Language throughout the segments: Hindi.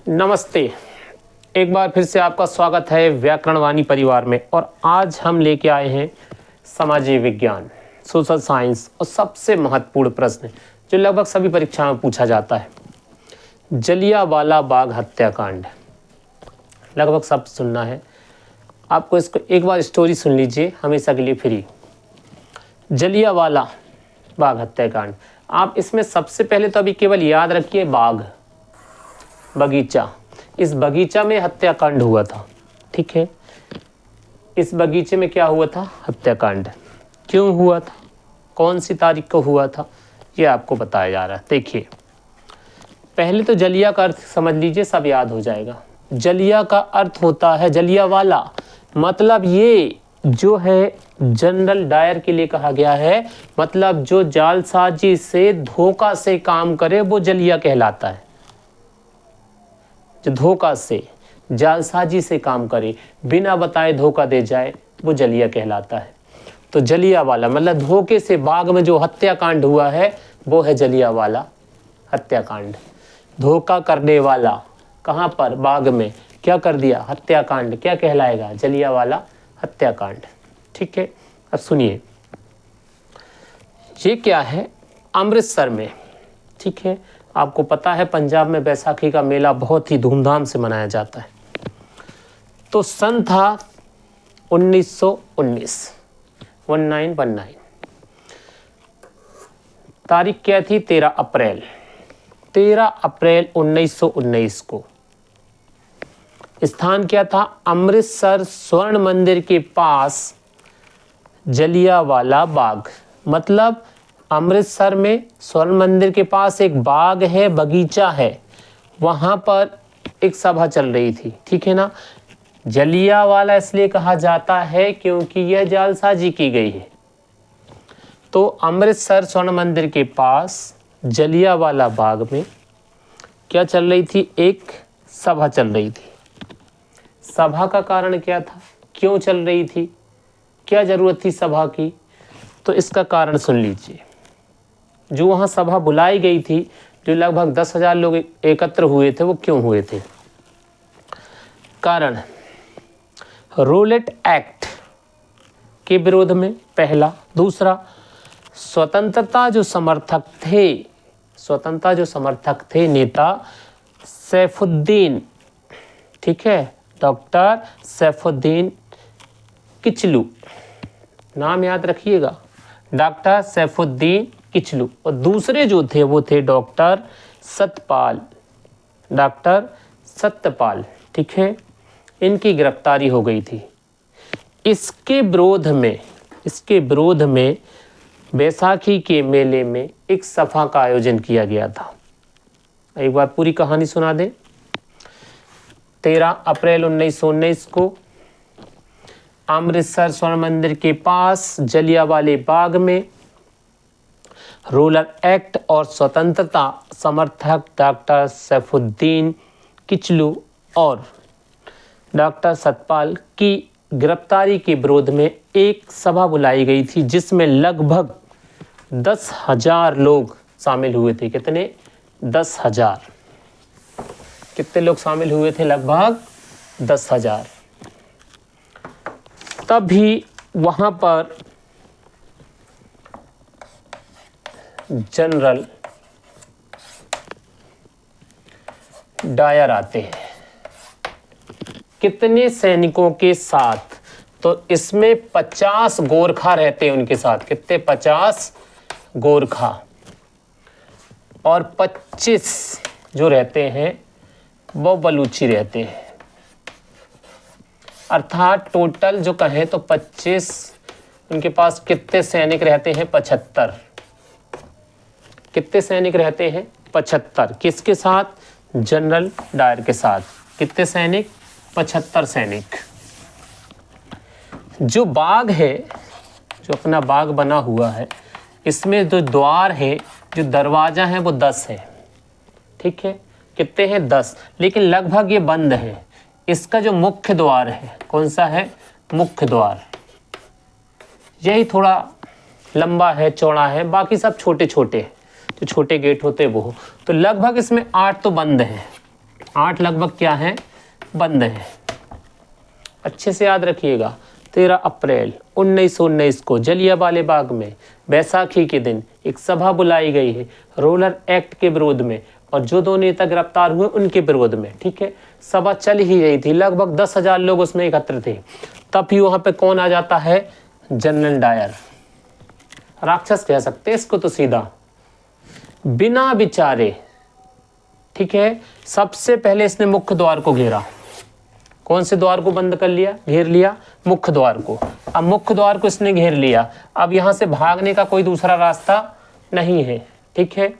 नमस्ते। एक बार फिर से आपका स्वागत है व्याकरण वाणी परिवार में। और आज हम लेके आए हैं सामाजिक विज्ञान, सोशल साइंस और सबसे महत्वपूर्ण प्रश्न जो लगभग सभी परीक्षाओं में पूछा जाता है, जलियांवाला बाग हत्याकांड। लगभग सब सुनना है आपको। इसको एक बार स्टोरी सुन लीजिए, हमेशा के लिए फ्री। जलियांवाला बाग हत्याकांड। आप इसमें सबसे पहले तो अभी केवल याद रखिए बाग, बगीचा। इस बगीचा में हत्याकांड हुआ था, ठीक है। इस बगीचे में क्या हुआ था? हत्याकांड। क्यों हुआ था, कौन सी तारीख को हुआ था, ये आपको बताया जा रहा है। देखिए, पहले तो जलिया का अर्थ समझ लीजिए, सब याद हो जाएगा। जलिया का अर्थ होता है जलियांवाला, मतलब ये जो है जनरल डायर के लिए कहा गया है। मतलब जो जालसाजी से, धोखा से काम करे वो जलिया कहलाता है। जो धोखा से, जालसाजी से काम करे, बिना बताए धोखा दे जाए, वो जलिया कहलाता है। तो जलियांवाला मतलब धोखे से बाग में जो हत्याकांड हुआ है वो है जलियांवाला हत्याकांड। धोखा करने वाला कहाँ पर? बाग में। क्या कर दिया? हत्याकांड। क्या कहलाएगा? जलियांवाला हत्याकांड। ठीक है, अब सुनिए, ये क्या है? अमृतसर में, ठीक है। आपको पता है पंजाब में बैसाखी का मेला बहुत ही धूमधाम से मनाया जाता है। तो सन था 1919, 1919। तारीख क्या थी? 13 अप्रैल 1919 को। स्थान क्या था? अमृतसर स्वर्ण मंदिर के पास जलियांवाला बाग। मतलब अमृतसर में स्वर्ण मंदिर के पास एक बाग है, बगीचा है, वहाँ पर एक सभा चल रही थी, ठीक है ना। जलियांवाला इसलिए कहा जाता है क्योंकि यह जालसाजी की गई है। तो अमृतसर स्वर्ण मंदिर के पास जलियांवाला बाग में क्या चल रही थी? एक सभा चल रही थी। सभा का कारण क्या था? क्यों चल रही थी? क्या जरूरत थी सभा की? तो इसका कारण सुन लीजिए। जो वहाँ सभा बुलाई गई थी, जो लगभग 10,000 लोग एकत्र हुए थे, वो क्यों हुए थे? कारण रूलेट एक्ट के विरोध में, पहला। दूसरा, स्वतंत्रता जो समर्थक थे नेता सैफुद्दीन, ठीक है, डॉक्टर सैफुद्दीन किचलू, नाम याद रखिएगा, डॉक्टर सैफुद्दीन किचलू। और दूसरे जो थे वो थे डॉक्टर सत्यपाल, ठीक है। इनकी गिरफ्तारी हो गई थी। इसके विरोध में बैसाखी के मेले में एक सभा का आयोजन किया गया था। एक बार पूरी कहानी सुना दें। 13 अप्रैल 1919 को अमृतसर स्वर्ण मंदिर के पास जलियांवाले बाग में रूलर एक्ट और स्वतंत्रता समर्थक डॉक्टर सैफुद्दीन किचलू और डॉक्टर सतपाल की गिरफ्तारी के विरोध में एक सभा बुलाई गई थी, जिसमें लगभग 10,000 लोग शामिल हुए थे। कितने? 10,000। कितने लोग शामिल हुए थे? लगभग 10,000। तभी वहाँ पर जनरल डायर आते हैं। कितने सैनिकों के साथ? तो इसमें 50 गोरखा रहते हैं उनके साथ। कितने? 50 गोरखा। और 25 जो रहते हैं वो बलूची रहते हैं। अर्थात टोटल जो कहें तो 25। उनके पास कितने सैनिक रहते हैं? 75। कितने सैनिक रहते हैं? 75। किसके साथ? जनरल डायर के साथ। कितने सैनिक? 75 सैनिक। जो बाग है, जो अपना बाग बना हुआ है, इसमें जो द्वार है, जो दरवाजा है, वो 10 है, ठीक है। कितने हैं? 10। लेकिन लगभग ये बंद है। इसका जो मुख्य द्वार है, कौन सा है? मुख्य द्वार। यही थोड़ा लंबा है, चौड़ा है, बाकी सब छोटे छोटे, जो छोटे गेट होते हैं वो। तो लगभग इसमें 8 तो बंद हैं। 8 लगभग क्या है, बंद है। अच्छे से याद रखिएगा। 13 अप्रैल 1919 को जलियांवाला बाग में बैसाखी के दिन एक सभा बुलाई गई है रोलर एक्ट के विरोध में, और जो 2 नेता गिरफ्तार हुए उनके विरोध में। ठीक है, सभा चल ही रही थी, लगभग 10,000 लोग उसमें एकत्र थे। तब ही वहां पे कौन आ जाता है, जनरल डायर, राक्षस कह सकते हैं इसको तो सीधा, बिना विचारे। ठीक है, सबसे पहले इसने मुख्य द्वार को घेरा। कौन से द्वार को बंद कर लिया, घेर लिया, मुख्य द्वार को। अब मुख्य द्वार को इसने घेर लिया, अब यहां से भागने का कोई दूसरा रास्ता नहीं है। ठीक है,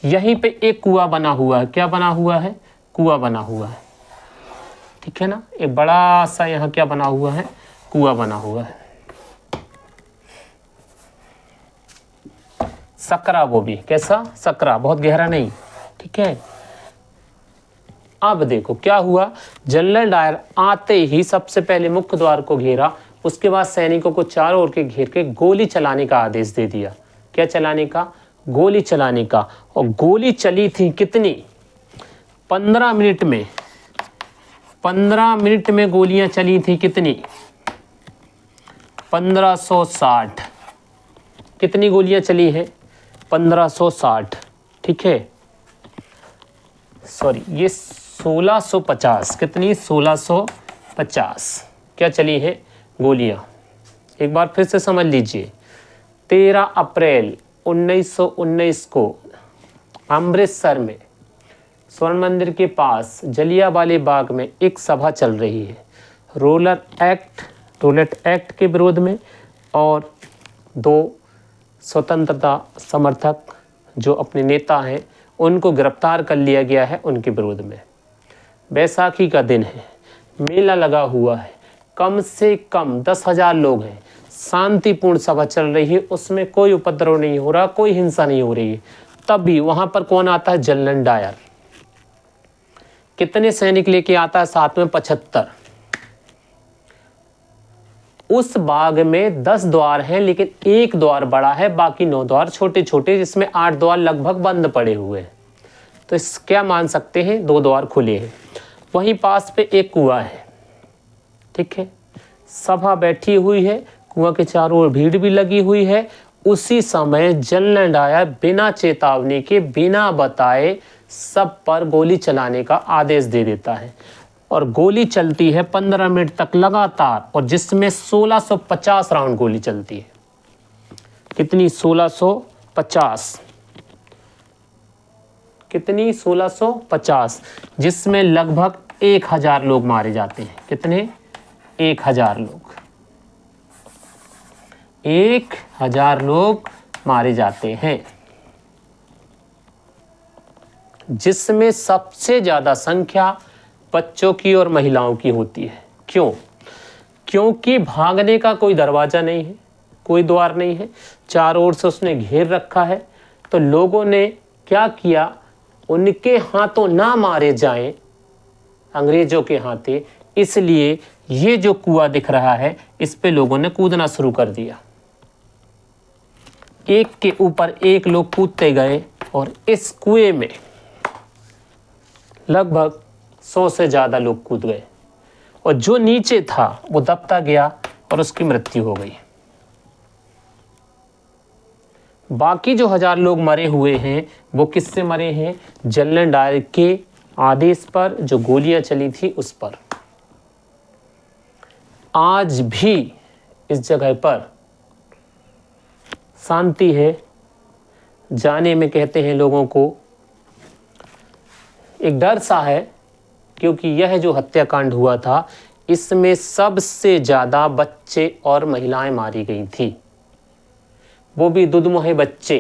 यहीं पे एक कुआं बना हुआ है। क्या बना हुआ है, कुआं बना हुआ है। ठीक है ना, एक बड़ा सा यहाँ क्या बना हुआ है, कुआं बना हुआ है। सकरा, वो भी कैसा, सकरा, बहुत गहरा नहीं। ठीक है, अब देखो क्या हुआ, जनरल डायर आते ही सबसे पहले मुख्य द्वार को घेरा, उसके बाद सैनिकों को चारों ओर के घेर के गोली चलाने का आदेश दे दिया। क्या चलाने का, गोली चलाने का। और गोली चली थी कितनी, 15 मिनट में। 15 मिनट में गोलियां चली थी कितनी, 1560। कितनी गोलियां चली हैं, 1560। ठीक है, सॉरी ये 1650, कितनी, 1650 क्या चली है गोलियां। एक बार फिर से समझ लीजिए। 13 अप्रैल 1919 को अमृतसर में स्वर्ण मंदिर के पास जलियांवाला बाग में एक सभा चल रही है रोलर एक्ट के विरोध में, और 2 स्वतंत्रता समर्थक जो अपने नेता हैं उनको गिरफ्तार कर लिया गया है उनके विरोध में। बैसाखी का दिन है, मेला लगा हुआ है, कम से कम 10,000 लोग हैं, शांतिपूर्ण सभा चल रही है, उसमें कोई उपद्रव नहीं हो रहा, कोई हिंसा नहीं हो रही है। तब भी वहां पर कौन आता है, जनरल डायर। कितने सैनिक लेके आता है, साथ में 75। उस बाग में 10 द्वार हैं, लेकिन एक द्वार बड़ा है, बाकी 9 द्वार छोटे छोटे, जिसमें 8 द्वार लगभग बंद पड़े हुए हैं। तो इस क्या मान सकते हैं, 2 द्वार खुले हैं। वहीं पास पे एक कुआं है। ठीक है, सभा बैठी हुई है, कुआं के चारों ओर भीड़ भी लगी हुई है। उसी समय जनरल डायर बिना चेतावनी के, बिना बताए सब पर गोली चलाने का आदेश दे देता है, और गोली चलती है 15 मिनट तक लगातार, और जिसमें 1650 राउंड गोली चलती है। कितनी, 1650। कितनी, 1650, जिसमें लगभग 1000 लोग मारे जाते हैं। कितने, 1000 लोग। 1000 लोग मारे जाते हैं, जिसमें सबसे ज्यादा संख्या बच्चों की और महिलाओं की होती है। क्यों, क्योंकि भागने का कोई दरवाजा नहीं है, कोई द्वार नहीं है, चारों ओर से उसने घेर रखा है। तो लोगों ने क्या किया, उनके हाथों ना मारे जाएं अंग्रेजों के हाथे, इसलिए ये जो कुआं दिख रहा है इस पे लोगों ने कूदना शुरू कर दिया। एक के ऊपर एक लोग कूदते गए, और इस कुएं में लगभग 100 से ज्यादा लोग कूद गए, और जो नीचे था वो दबता गया और उसकी मृत्यु हो गई। बाकी जो 1000 लोग मरे हुए हैं वो किससे मरे हैं, जनरल डायर के आदेश पर, जो गोलियां चली थी उस पर। आज भी इस जगह पर शांति है, जाने में कहते हैं लोगों को एक डर सा है, क्योंकि यह जो हत्याकांड हुआ था इसमें सबसे ज़्यादा बच्चे और महिलाएं मारी गई थी। वो भी दुधमुहे बच्चे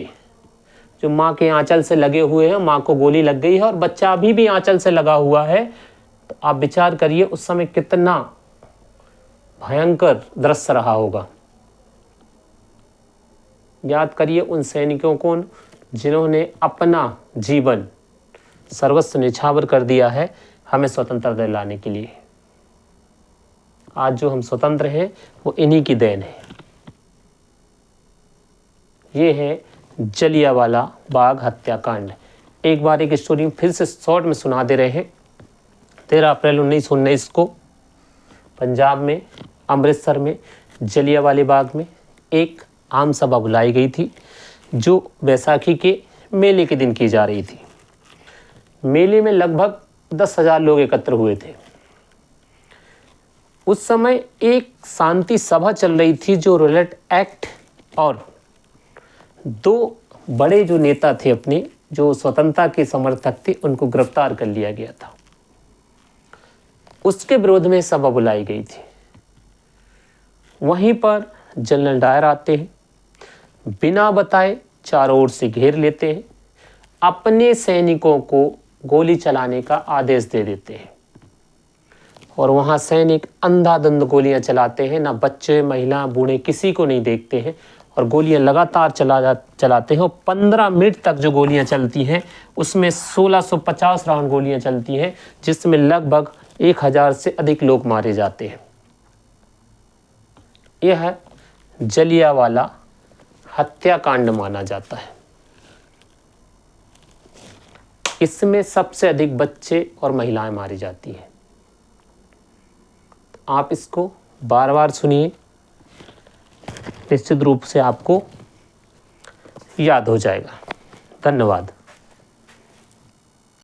जो माँ के आंचल से लगे हुए हैं, माँ को गोली लग गई है और बच्चा अभी भी आंचल से लगा हुआ है। तो आप विचार करिए उस समय कितना भयंकर दृश्य रहा होगा। याद करिए उन सैनिकों को जिन्होंने अपना जीवन सर्वस्व निछावर कर दिया है हमें स्वतंत्रता दिलाने के लिए। आज जो हम स्वतंत्र हैं वो इन्हीं की देन है। ये है जलियांवाला बाग हत्याकांड। एक बार एक स्टोरी फिर से शॉर्ट में सुना दे रहे हैं। 13 अप्रैल 1919 को पंजाब में अमृतसर में जलियांवाला बाग में एक आम सभा बुलाई गई थी, जो बैसाखी के मेले के दिन की जा रही थी। मेले में लगभग 10,000 लोग एकत्र हुए थे। उस समय एक शांति सभा चल रही थी, जो रॉलेट एक्ट और 2 बड़े जो नेता थे अपने, जो स्वतंत्रता के समर्थक थे, उनको गिरफ्तार कर लिया गया था। उसके विरोध में सभा बुलाई गई थी। वहीं पर जनरल डायर आते हैं, बिना बताए चारों ओर से घेर लेते हैं, अपने सैनिकों को गोली चलाने का आदेश दे देते हैं और वहाँ सैनिक अंधाधुंध गोलियां चलाते हैं, ना बच्चे महिला बूढ़े किसी को नहीं देखते हैं और गोलियां लगातार चलाते हैं। और 15 मिनट तक जो गोलियां चलती हैं उसमें 1650 राउंड गोलियां चलती हैं, जिसमें लगभग 1000 से अधिक लोग मारे जाते हैं। यह जलियांवाला हत्याकांड माना जाता है। इसमें सबसे अधिक बच्चे और महिलाएं मारी जाती हैं। आप इसको बार बार सुनिए, निश्चित रूप से आपको याद हो जाएगा। धन्यवाद।